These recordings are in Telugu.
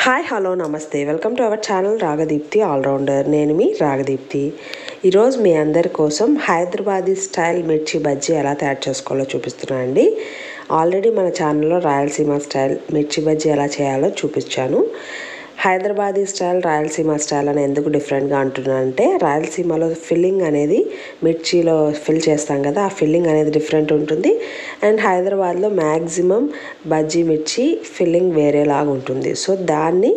హాయ్ హలో నమస్తే welcome to our channel Ragadeepthi all rounder. నేను మీ రాగదీప్తి. ఈరోజు మీ అందరి కోసం హైదరాబాదీ స్టైల్ మిర్చి బజ్జీ ఎలా తయారు చేసుకోవాలో చూపిస్తున్నాను అండి. ఆల్రెడీ మన ఛానల్లో రాయలసీమ స్టైల్ మిర్చి బజ్జీ ఎలా చేయాలో చూపించాను. హైదరాబాదీ స్టైల్ రాయలసీమ స్టైల్ అని ఎందుకు డిఫరెంట్గా అంటున్నానంటే, రాయలసీమలో ఫిల్లింగ్ అనేది మిర్చిలో ఫిల్ చేస్తాం కదా, ఆ ఫిల్లింగ్ అనేది డిఫరెంట్ ఉంటుంది. అండ్ హైదరాబాద్లో మ్యాక్సిమం బజ్జీ మిర్చి ఫిల్లింగ్ వేరేలాగా ఉంటుంది. సో దాన్ని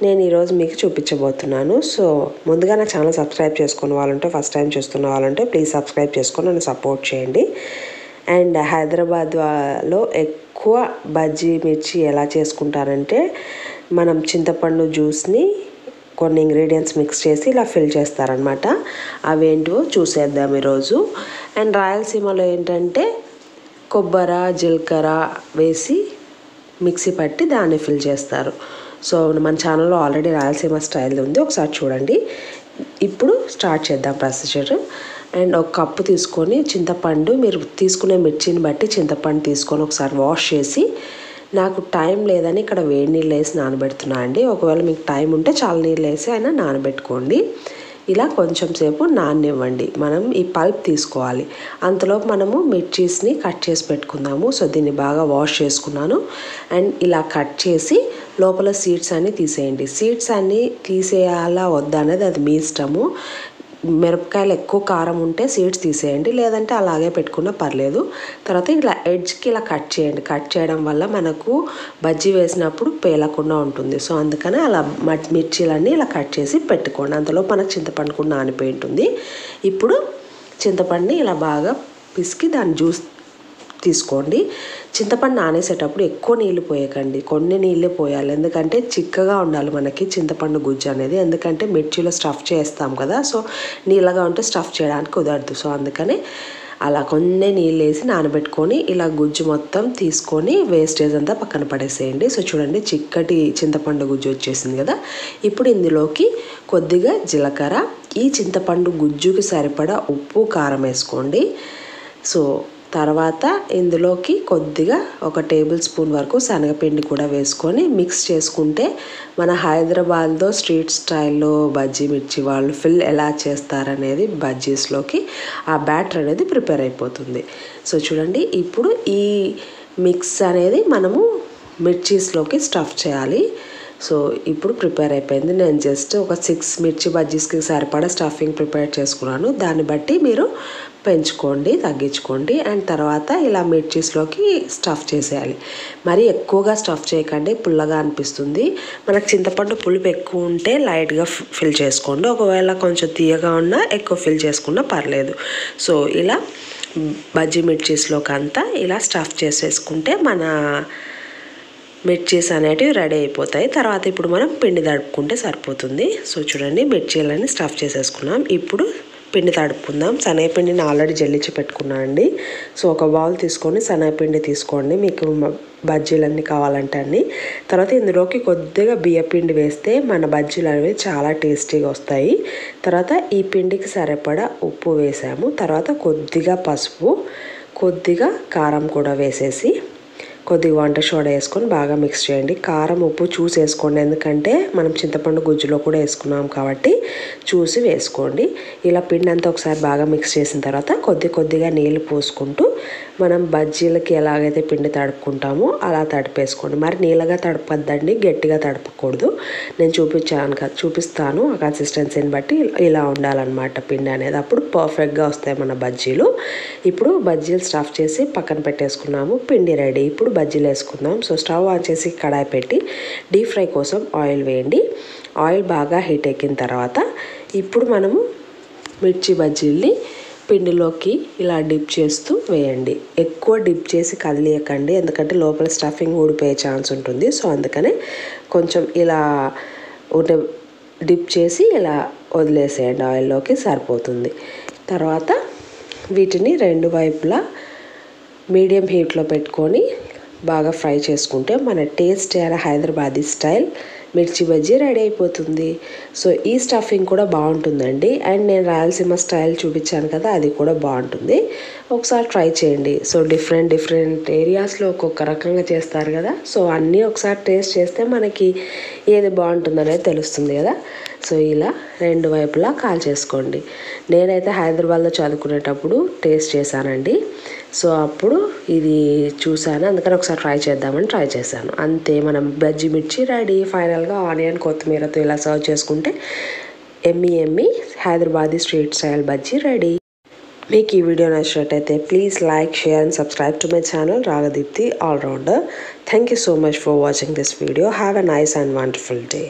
నేను ఈరోజు మీకు చూపించబోతున్నాను. సో ముందుగా నా ఛానల్ సబ్స్క్రైబ్ చేసుకున్న వాళ్ళంటే, ఫస్ట్ టైం చూస్తున్న వాళ్ళంటే ప్లీజ్ సబ్స్క్రైబ్ చేసుకొని నన్ను సపోర్ట్ చేయండి. అండ్ హైదరాబాద్లో ఎక్కువ బజ్జీ మిర్చి ఎలా చేసుకుంటారంటే, మనం చింతపండు జ్యూస్ని కొన్ని ఇంగ్రీడియంట్స్ మిక్స్ చేసి ఇలా ఫిల్ చేస్తారనమాట. అవేంటో చూసేద్దాం ఈరోజు. అండ్ రాయలసీమలో ఏంటంటే కొబ్బరి జీలకర్ర వేసి మిక్సీ పట్టి దాన్ని ఫిల్ చేస్తారు. సో మన ఛానల్లో ఆల్రెడీ రాయలసీమ స్టైల్ ఉంది, ఒకసారి చూడండి. ఇప్పుడు స్టార్ట్ చేద్దాం ప్రొసీజర్. అండ్ ఒక కప్పు తీసుకొని చింతపండు, మీరు తీసుకునే మిర్చిని బట్టి చింతపండు తీసుకొని ఒకసారి వాష్ చేసి, నాకు టైం లేదని ఇక్కడ వేడి నీళ్ళు వేసి నానబెడుతున్నా అండి. ఒకవేళ మీకు టైం ఉంటే చాలా నీళ్ళు వేసి అయినా నానబెట్టుకోండి. ఇలా కొంచెం సేపు నాననివ్వండి. మనం ఈ పల్ప్ తీసుకోవాలి. అంతలోపు మనము మిర్చీస్ని కట్ చేసి పెట్టుకుందాము. సో దీన్ని బాగా వాష్ చేసుకున్నాను. అండ్ ఇలా కట్ చేసి లోపల సీడ్స్ అన్నీ తీసేయండి. సీడ్స్ అన్నీ తీసేయాలా వద్దా అనేది అది మీ ఇష్టము. మిరపకాయలు ఎక్కువ కారం ఉంటే సీడ్స్ తీసేయండి, లేదంటే అలాగే పెట్టుకున్నా పర్లేదు. తర్వాత ఇలా ఎడ్జ్కి ఇలా కట్ చేయండి. కట్ చేయడం వల్ల మనకు బజ్జీ వేసినప్పుడు పేలకుండా ఉంటుంది. సో అందుకనే అలా మిర్చీలన్నీ ఇలా కట్ చేసి పెట్టుకోండి. అంతలో మనకు చింతపండు కూడా నానిపోయి ఉంటుంది. ఇప్పుడు చింతపండుని ఇలా బాగా పిసికి దాని జ్యూస్ తీసుకోండి. చింతపండు నానేసేటప్పుడు ఎక్కువ నీళ్ళు పోయకండి, కొన్ని నీళ్ళే పోయాలి. ఎందుకంటే చిక్కగా ఉండాలి మనకి చింతపండు గుజ్జు అనేది. ఎందుకంటే మిర్చిలో స్టఫ్ చేస్తాం కదా, సో నీళ్ళగా ఉంటే స్టఫ్ చేయడానికి కుదరదు. సో అందుకని అలా కొన్ని నీళ్ళు వేసి నానబెట్టుకొని ఇలా గుజ్జు మొత్తం తీసుకొని వేస్టేజ్ అంతా పక్కన పడేసేయండి. సో చూడండి, చిక్కటి చింతపండు గుజ్జు వచ్చేసింది కదా. ఇప్పుడు ఇందులోకి కొద్దిగా జీలకర్ర, ఈ చింతపండు గుజ్జుకి సరిపడా ఉప్పు కారం వేసుకోండి. సో తర్వాత ఇందులోకి కొద్దిగా 1 టేబుల్ స్పూన్ వరకు శనగపిండి కూడా వేసుకొని మిక్స్ చేసుకుంటే మన హైదరాబాద్లో స్ట్రీట్ స్టైల్లో బజ్జీ మిర్చి వాళ్ళు ఫిల్ ఎలా చేస్తారనేది బజ్జీస్లోకి ఆ బ్యాటర్ అనేది ప్రిపేర్ అయిపోతుంది. సో చూడండి, ఇప్పుడు ఈ మిక్స్ అనేది మనము మిర్చీస్లోకి స్టఫ్ చేయాలి. సో ఇప్పుడు ప్రిపేర్ అయిపోయింది. నేను జస్ట్ ఒక 6 మిర్చి బజ్జీస్కి సరిపడా స్టఫింగ్ ప్రిపేర్ చేసుకున్నాను. దాన్ని బట్టి మీరు పెంచుకోండి, తగ్గించుకోండి. అండ్ తర్వాత ఇలా మిర్చీస్లోకి స్టఫ్ చేసేయాలి. మరి ఎక్కువగా స్టఫ్ చేయకండి, పుల్లగా అనిపిస్తుంది. మనకు చింతపండు పులుపు ఎక్కువ ఉంటే లైట్గా ఫిల్ చేసుకోండి. ఒకవేళ కొంచెం తీయగా ఉన్నా ఎక్కువ ఫిల్ చేసుకున్నా పర్లేదు. సో ఇలా బజ్జీ మిర్చీస్లోకి అంతా ఇలా స్టఫ్ చేసేసుకుంటే మన మిర్చీస్ అనేటివి రెడీ అయిపోతాయి. తర్వాత ఇప్పుడు మనం పిండి తడుపుకుంటే సరిపోతుంది. సో చూడండి, మిర్చీలన్నీ స్టఫ్ చేసేసుకున్నాం. ఇప్పుడు పిండి తడుపుకుందాం. శనగపిండిని ఆల్రెడీ జల్లించి పెట్టుకున్నాను అండి. సో ఒక బౌల్ తీసుకొని శనగపిండి తీసుకోండి, మీకు బజ్జీలన్నీ కావాలంటే అన్నీ. తర్వాత ఇందులోకి కొద్దిగా బియ్యపిండి వేస్తే మన బజ్జీలు అనేవి చాలా టేస్టీగా వస్తాయి. తర్వాత ఈ పిండికి సరిపడా ఉప్పు వేసాము. తర్వాత కొద్దిగా పసుపు, కొద్దిగా కారం కూడా వేసేసి కొద్దిగా వంట సోడా వేసుకొని బాగా మిక్స్ చేయండి. కారం ఉప్పు చూసి వేసుకోండి, ఎందుకంటే మనం చింతపండు గుజ్జులో కూడా వేసుకున్నాం కాబట్టి చూసి వేసుకోండి. ఇలా పిండి అంతా ఒకసారి బాగా మిక్స్ చేసిన తర్వాత కొద్దిగా నీళ్ళు పోసుకుంటూ మనం బజ్జీలకి ఎలాగైతే పిండి తడుపుకుంటామో అలా తడిపేసుకోండి. మరి నీళ్ళగా తడపద్దండి, గట్టిగా తడపకూడదు. నేను చూపిస్తాను ఆ కన్సిస్టెన్సీని బట్టి ఇలా ఉండాలన్నమాట పిండి అనేది. అప్పుడు పర్ఫెక్ట్గా వస్తాయి మన బజ్జీలు. ఇప్పుడు బజ్జీలు స్టఫ్ చేసి పక్కన పెట్టేసుకున్నాము. పిండి రెడీ. ఇప్పుడు బజ్జీలు వేసుకుందాం. సో స్టవ్ ఆన్ చేసి కడాయి పెట్టి డీప్ ఫ్రై కోసం ఆయిల్ వేయండి. ఆయిల్ బాగా హీట్ ఎక్కిన తర్వాత ఇప్పుడు మనము మిర్చి బజ్జీల్ని పిండిలోకి ఇలా డిప్ చేస్తూ వేయండి. ఎక్కువ డిప్ చేసి కదిలియకండి, ఎందుకంటే లోపల స్టఫింగ్ ఊడిపోయే ఛాన్స్ ఉంటుంది. సో అందుకనే కొంచెం ఇలా డిప్ చేసి ఇలా వదిలేసేయండి ఆయిల్లోకి, సరిపోతుంది. తర్వాత వీటిని రెండు వైపులా మీడియం హీట్లో పెట్టుకొని బాగా ఫ్రై చేసుకుంటే మన టేస్ట్ హైదరాబాదీ స్టైల్ మిర్చి బజ్జీ రెడీ అయిపోతుంది. సో ఈ స్టఫింగ్ కూడా బాగుంటుందండి. అండ్ నేను రాయలసీమ స్టైల్ చూపించాను కదా, అది కూడా బాగుంటుంది. ఒకసారి ట్రై చేయండి. సో డిఫరెంట్ ఏరియాస్లో ఒక్కొక్క రకంగా చేస్తారు కదా, సో అన్నీ ఒకసారి టేస్ట్ చేస్తే మనకి ఏది బాగుంటుందనేది తెలుస్తుంది కదా. సో ఇలా రెండు వైపులా కాల్ చేసుకోండి. నేనైతే హైదరాబాద్లో చదువుకునేటప్పుడు టేస్ట్ చేశానండి. సో అప్పుడు ఇది చూశాను, అందుకని ఒకసారి ట్రై చేశాను. అంతే, మనం బజ్జీ మిర్చి రెడీ. ఫైనల్గా ఆనియన్ కొత్తిమీరతో ఇలా సర్వ్ చేసుకుంటే ఎమ్మి Hyderabadi street style bajji ready. మీకు ఈ వీడియో నచ్చినట్టయితే please like, share and subscribe to my channel Ragadeepthi allrounder. Thank you so much for watching this video. Have a nice and wonderful day.